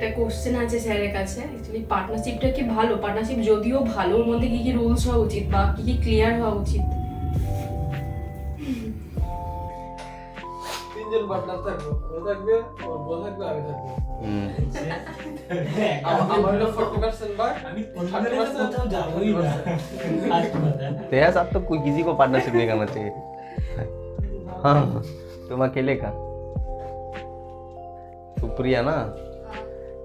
একটা কোশ্চেন আছে স্যারের কাছে। অ্যাকচুয়ালি পার্টনারশিপটা কি ভালো? পার্টনারশিপ যদিও ভালো, ওর মধ্যে কি কি রুলস হওয়া উচিত বা কি কি ক্লিয়ার হওয়া উচিত? তিনজন পার্টনার থাকবো, ও থাকবে, ওর বউ থাকবে, আমি থাকবো। আমার হলো 40% ভাগ, আমি 30% কোথাও যাবোই না। तेरा साथ तो कोई किसी को पार्टनरशिप नहीं करना चाहिए। हाँ, तुम अकेले का सुप्रिया ना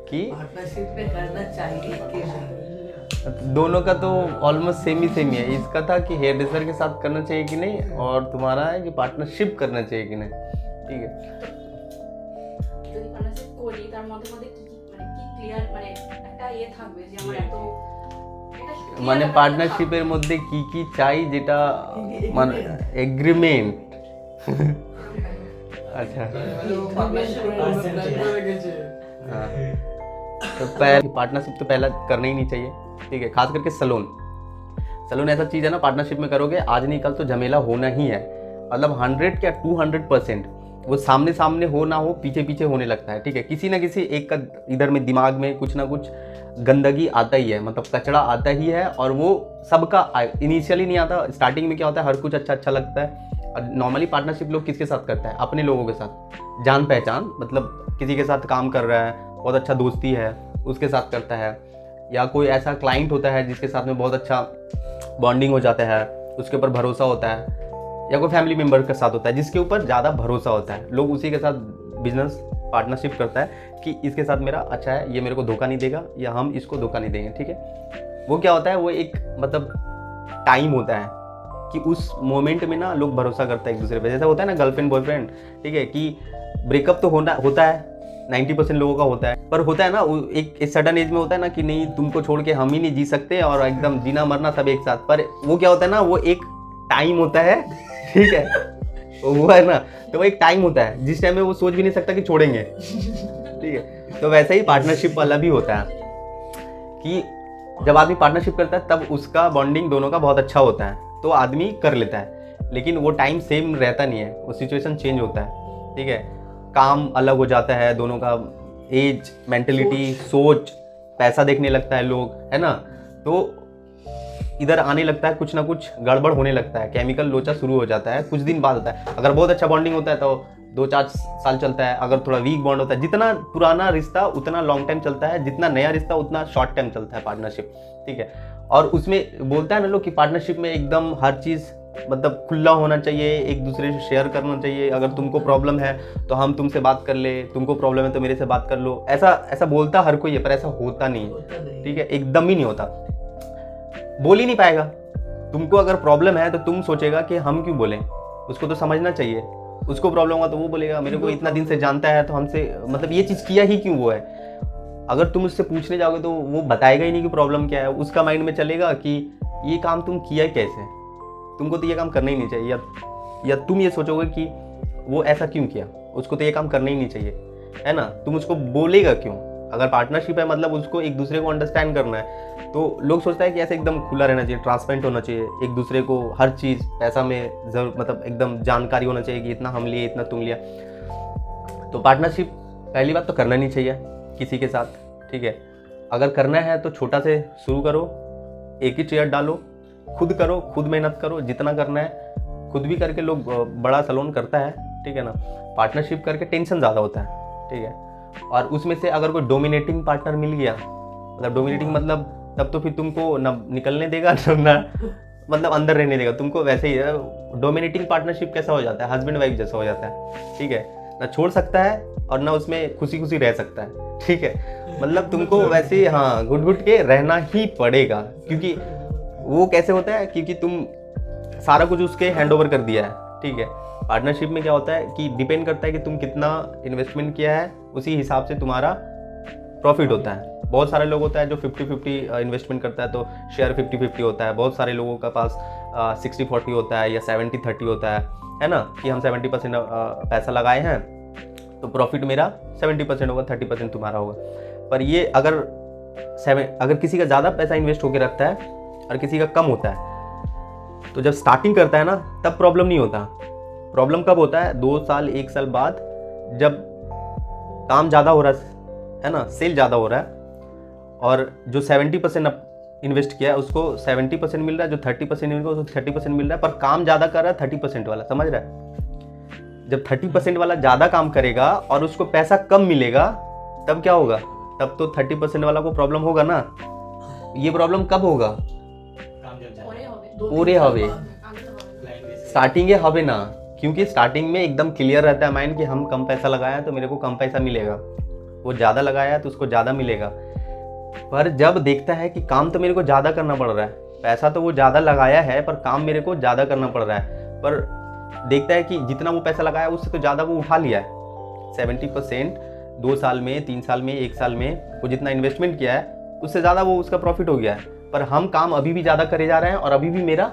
कि पार्टनरशिप में करना चाहिए कि नहीं? दोनों का तो ऑलमोस्ट सेम ही है। इसका था कि हेयर ड्रेसर के साथ करना चाहिए कि नहीं, और तुम्हारा है कि पार्टनरशिप करना चाहिए कि नहीं। ठीक है, যদি পার্টনারশিপ করি তার মধ্যে মধ্যে কি কি মানে কি ক্লিয়ার মানে একটা ইয়ে থাকবে যে আমার এত মানে পার্টনারশিপের মধ্যে কি কি চাই যেটা মানে এগ্রিমেন্ট। अच्छा পার্টনারশিপ প্ল্যান করে রেখেছে। हाँ, तो पार्टनरशिप तो पहला करना ही नहीं चाहिए। ठीक है, खास करके सलून ऐसा चीज़ है ना, पार्टनरशिप में करोगे आज नहीं कल तो झमेला होना ही है। मतलब 100 क्या 200% वो सामने सामने हो ना हो, पीछे पीछे होने लगता है। ठीक है, किसी ना किसी एक का इधर में दिमाग में कुछ ना कुछ गंदगी आता ही है, मतलब कचरा आता ही है, और वो सबका इनिशियली नहीं आता। स्टार्टिंग में क्या होता है, हर कुछ अच्छा अच्छा लगता है। और नॉर्मली पार्टनरशिप लोग किसके साथ करता है? अपने लोगों के साथ, जान पहचान, मतलब किसी के साथ काम कर रहा है, बहुत अच्छा दोस्ती है, उसके साथ करता है। या कोई ऐसा क्लाइंट होता है जिसके साथ में बहुत अच्छा बॉन्डिंग हो जाता है, उसके ऊपर भरोसा होता है। या कोई फैमिली मेम्बर के साथ होता है जिसके ऊपर ज़्यादा भरोसा होता है, लोग उसी के साथ बिजनेस पार्टनरशिप करता है कि इसके साथ मेरा अच्छा है, ये मेरे को धोखा नहीं देगा, या हम इसको धोखा नहीं देंगे। ठीक है, वो क्या होता है, वो एक मतलब टाइम होता है कि उस मोमेंट में ना लोग भरोसा करता है एक दूसरे पे। जैसा होता है ना गर्लफ्रेंड बॉयफ्रेंड, ठीक है, कि ब्रेकअप तो होता है 90% लोगों का होता है, पर होता है ना एक सडन एज में होता है ना कि नहीं तुमको छोड़ के हम ही नहीं जी सकते, और एकदम जीना मरना सब एक साथ। पर वो क्या होता है ना, वो एक टाइम होता है। ठीक है, वो है ना, तो वो एक टाइम होता है जिस टाइम में वो सोच भी नहीं सकता कि छोड़ेंगे। ठीक है, तो वैसा ही पार्टनरशिप वाला भी होता है कि जब आदमी पार्टनरशिप करता है तब उसका बॉन्डिंग दोनों का बहुत अच्छा होता है, तो आदमी कर लेता है। लेकिन वो टाइम सेम रहता नहीं है, वो सिचुएशन चेंज होता है। ठीक है, काम अलग हो जाता है, दोनों का एज, मेंटलिटी, सोच, पैसा देखने लगता है लोग, है ना, तो इधर आने लगता है कुछ ना कुछ गड़बड़ होने लगता है, केमिकल लोचा शुरू हो जाता है। कुछ दिन बाद होता है, अगर बहुत अच्छा बॉन्डिंग होता है तो 2-4 साल चलता है। अगर थोड़ा वीक बॉन्ड होता है, जितना पुराना रिश्ता उतना लॉन्ग टाइम चलता है, जितना नया रिश्ता उतना शॉर्ट टाइम चलता है पार्टनरशिप। ठीक है, और उसमें बोलता है ना लोग कि पार्टनरशिप में एकदम हर चीज़ मतलब खुला होना चाहिए, एक दूसरे से शेयर करना चाहिए। अगर तुमको प्रॉब्लम है तो हम तुमसे बात कर ले, तुमको प्रॉब्लम है तो मेरे से बात कर लो। ऐसा बोलता हर कोई है, पर ऐसा होता नहीं है। ठीक है, एकदम ही नहीं होता, बोल ही नहीं पाएगा। तुमको अगर प्रॉब्लम है तो तुम सोचेगा कि हम क्यों बोलें, उसको तो समझना चाहिए। उसको प्रॉब्लम होगा तो वो बोलेगा मेरे को इतना दिन से जानता है तो हमसे मतलब ये चीज़ किया ही क्यों वो है। अगर तुम उससे पूछने जाओगे तो वो बताएगा ही नहीं कि प्रॉब्लम क्या है। उसका माइंड में चलेगा कि ये काम तुम किया कैसे, तुमको तो ये काम करना ही नहीं चाहिए, या तुम ये सोचोगे कि वो ऐसा क्यों किया, उसको तो ये काम करना ही नहीं चाहिए, है ना। तुम उसको बोलेगा क्यों? अगर पार्टनरशिप है मतलब उसको एक दूसरे को अंडरस्टैंड करना है, तो लोग सोचता है कि ऐसे एकदम खुला रहना चाहिए, ट्रांसपेरेंट होना चाहिए, एक दूसरे को हर चीज़ पैसा में जरूर मतलब एकदम जानकारी होना चाहिए कि इतना हम लिए इतना तुम लिया। तो पार्टनरशिप पहली बात तो करना नहीं चाहिए किसी के साथ। ठीक है, अगर करना है तो छोटा से शुरू करो, एक ही चेयर डालो, खुद करो, खुद मेहनत करो, जितना करना है खुद भी करके लोग बड़ा सैलून करता है। ठीक है ना, पार्टनरशिप करके टेंशन ज़्यादा होता है। ठीक है, और उसमें से अगर कोई डोमिनेटिंग पार्टनर मिल गया, मतलब डोमिनेटिंग मतलब तब तो फिर तुमको न निकलने देगा ना मतलब अंदर रहने देगा तुमको। वैसे ही डोमिनेटिंग पार्टनरशिप कैसा हो जाता है, हस्बैंड वाइफ जैसा हो जाता है। ठीक है, ना छोड़ सकता है और ना उसमें खुशी खुशी रह सकता है। ठीक है, मतलब तुमको वैसे हाँ घुट घुट के रहना ही पड़ेगा, क्योंकि वो कैसे होता है, क्योंकि तुम सारा कुछ उसके हैंड ओवर कर दिया है। ठीक है, पार्टनरशिप में क्या होता है कि डिपेंड करता है कि तुम कितना इन्वेस्टमेंट किया है, उसी हिसाब से तुम्हारा प्रॉफिट होता है। बहुत सारे लोग होता है जो 50-50 इन्वेस्टमेंट करता है तो शेयर 50-50 होता है। बहुत सारे लोगों का पास 60-40 होता है या 70-30 होता है ना, कि हम 70% पैसा लगाए हैं तो प्रॉफिट मेरा 70% होगा, 30% तुम्हारा होगा। पर ये अगर किसी का ज़्यादा पैसा इन्वेस्ट होकर रखता है और किसी का कम होता है, तो जब स्टार्टिंग करता है ना तब प्रॉब्लम नहीं होता। प्रॉब्लम कब होता है? 2 साल 1 साल बाद, जब काम ज़्यादा हो रहा है है ना, सेल ज़्यादा हो रहा है, और जो 70% इन्वेस्ट किया है उसको 70% मिल रहा है, जो 30% इन्वेस्ट उसको 30% मिल रहा है, पर काम ज़्यादा कर रहा है 30% वाला, समझ रहा है। जब 30% वाला ज़्यादा काम करेगा और उसको पैसा कम मिलेगा, तब क्या होगा, तब तो 30% वाला को प्रॉब्लम होगा ना। ये प्रॉब्लम कब होगा, पूरे हवे स्टार्टिंग हवे ना, क्योंकि स्टार्टिंग में एकदम क्लियर रहता है माइंड कि हम कम पैसा लगाया तो मेरे को कम पैसा मिलेगा, वो ज़्यादा लगाया है तो उसको ज़्यादा मिलेगा। पर जब देखता है कि काम तो मेरे को ज़्यादा करना पड़ रहा है, पैसा तो वो ज़्यादा लगाया है पर काम मेरे को ज़्यादा करना पड़ रहा है, पर देखता है कि जितना वो पैसा लगाया उससे तो ज़्यादा वो उठा लिया है। 70% 2 साल में, 3 साल में, 1 साल में वो जितना इन्वेस्टमेंट किया है उससे ज़्यादा वो उसका प्रॉफिट हो गया है, पर हम काम अभी भी ज़्यादा करे जा रहे हैं और अभी भी मेरा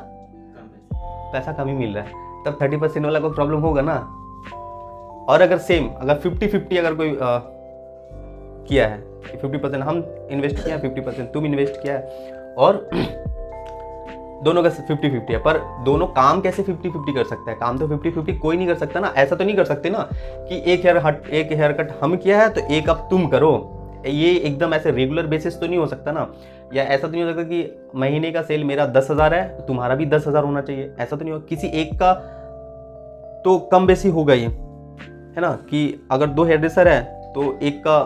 पैसा कम ही मिल रहा है, तब 30% वाला को प्रॉब्लम होगा ना। और अगर सेम, अगर 50-50 अगर कोई किया है कि 50% हम इन्वेस्ट किया, 50% तुम इन्वेस्ट किया है, और दोनों का 50-50 है, पर दोनों काम कैसे 50-50 कर सकता है, काम तो 50-50 कोई नहीं कर सकता ना। ऐसा तो नहीं कर सकते ना कि एक हेयर कट हम किया है तो एक अब तुम करो, ये एकदम ऐसे रेगुलर बेसिस तो नहीं हो सकता ना। या ऐसा तो नहीं हो सकता कि महीने का सेल मेरा 10,000 है तो तुम्हारा भी 10,000 होना चाहिए, ऐसा तो नहीं होगा। किसी एक का तो कम बेसी होगा ही, है ना, कि अगर 2 हेयर ड्रेसर है तो एक का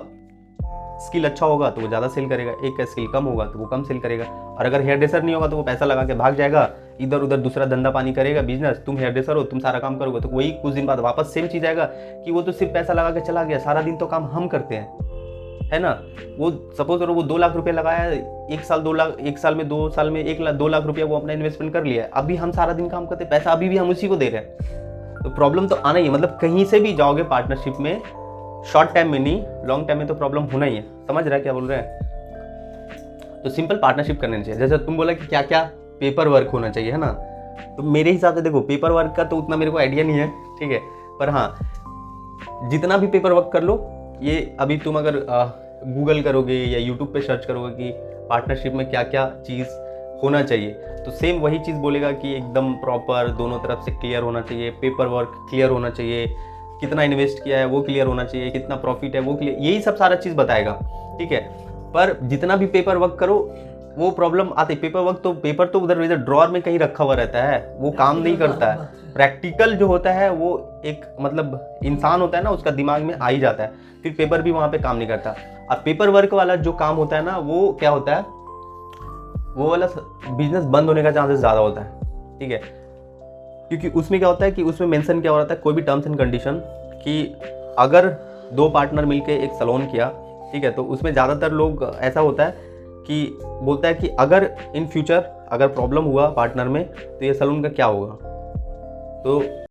स्किल अच्छा होगा तो वो ज़्यादा सेल करेगा, एक का स्किल कम होगा तो वो कम सेल करेगा। और अगर हेयर ड्रेसर नहीं होगा तो वो पैसा लगा के भाग जाएगा, इधर उधर दूसरा धंधा पानी करेगा, बिजनेस। तुम हेयर ड्रेसर हो, तुम सारा काम करोगे तो वही कुछ दिन बाद वापस सेम चीज़ आएगा कि वो तो सिर्फ पैसा लगा के चला गया, सारा दिन तो काम हम करते हैं, है ना। वो सपोज करो वो 2 लाख रुपए लगाया है, 1 साल 2 लाख, 1 साल में 2 साल में 2 लाख रुपया वो अपना इन्वेस्टमेंट कर लिया है, अभी हम सारा दिन काम करते, पैसा अभी भी हम उसी को दे रहे हैं। तो प्रॉब्लम तो आना ही है, मतलब कहीं से भी जाओगे पार्टनरशिप में, शॉर्ट टाइम में नहीं लॉन्ग टाइम में तो प्रॉब्लम होना ही है। समझ रहा है क्या बोल रहे हैं। तो सिंपल पार्टनरशिप करनी चाहिए। जैसे तुम बोला कि क्या क्या पेपर वर्क होना चाहिए, है ना, तो मेरे हिसाब से देखो पेपर वर्क का तो उतना मेरे को आइडिया नहीं है, ठीक है, पर हाँ जितना भी पेपर वर्क कर लो, ये अभी तुम अगर गूगल करोगे या यूट्यूब पे सर्च करोगे कि पार्टनरशिप में क्या क्या चीज़ होना चाहिए, तो सेम वही चीज़ बोलेगा कि एकदम प्रॉपर दोनों तरफ से क्लियर होना चाहिए, पेपर वर्क क्लियर होना चाहिए, कितना इन्वेस्ट किया है वो क्लियर होना चाहिए, कितना प्रॉफिट है वो क्लियर, यही सब सारा चीज़ बताएगा, ठीक है। पर जितना भी पेपर वर्क करो वो प्रॉब्लम आती है। पेपर वर्क तो पेपर तो उधर ड्रॉअर में कहीं रखा हुआ रहता है, वो काम नहीं करता है। प्रैक्टिकल जो होता है वो एक मतलब इंसान होता है ना, उसका दिमाग में आ ही जाता है, फिर पेपर भी वहाँ पे काम नहीं करता। और पेपर वर्क वाला जो काम होता है ना, वो क्या होता है, वो वाला बिजनेस बंद होने का चांसेस ज़्यादा होता है, ठीक है, क्योंकि उसमें क्या होता है कि उसमें मेंशन क्या हो रहा है, कोई भी टर्म्स एंड कंडीशन, कि अगर 2 पार्टनर मिलके एक सैलून किया, ठीक है, तो उसमें ज़्यादातर लोग ऐसा होता है कि बोलता है कि अगर इन फ्यूचर अगर प्रॉब्लम हुआ पार्टनर में तो ये सैलून का क्या होगा। तो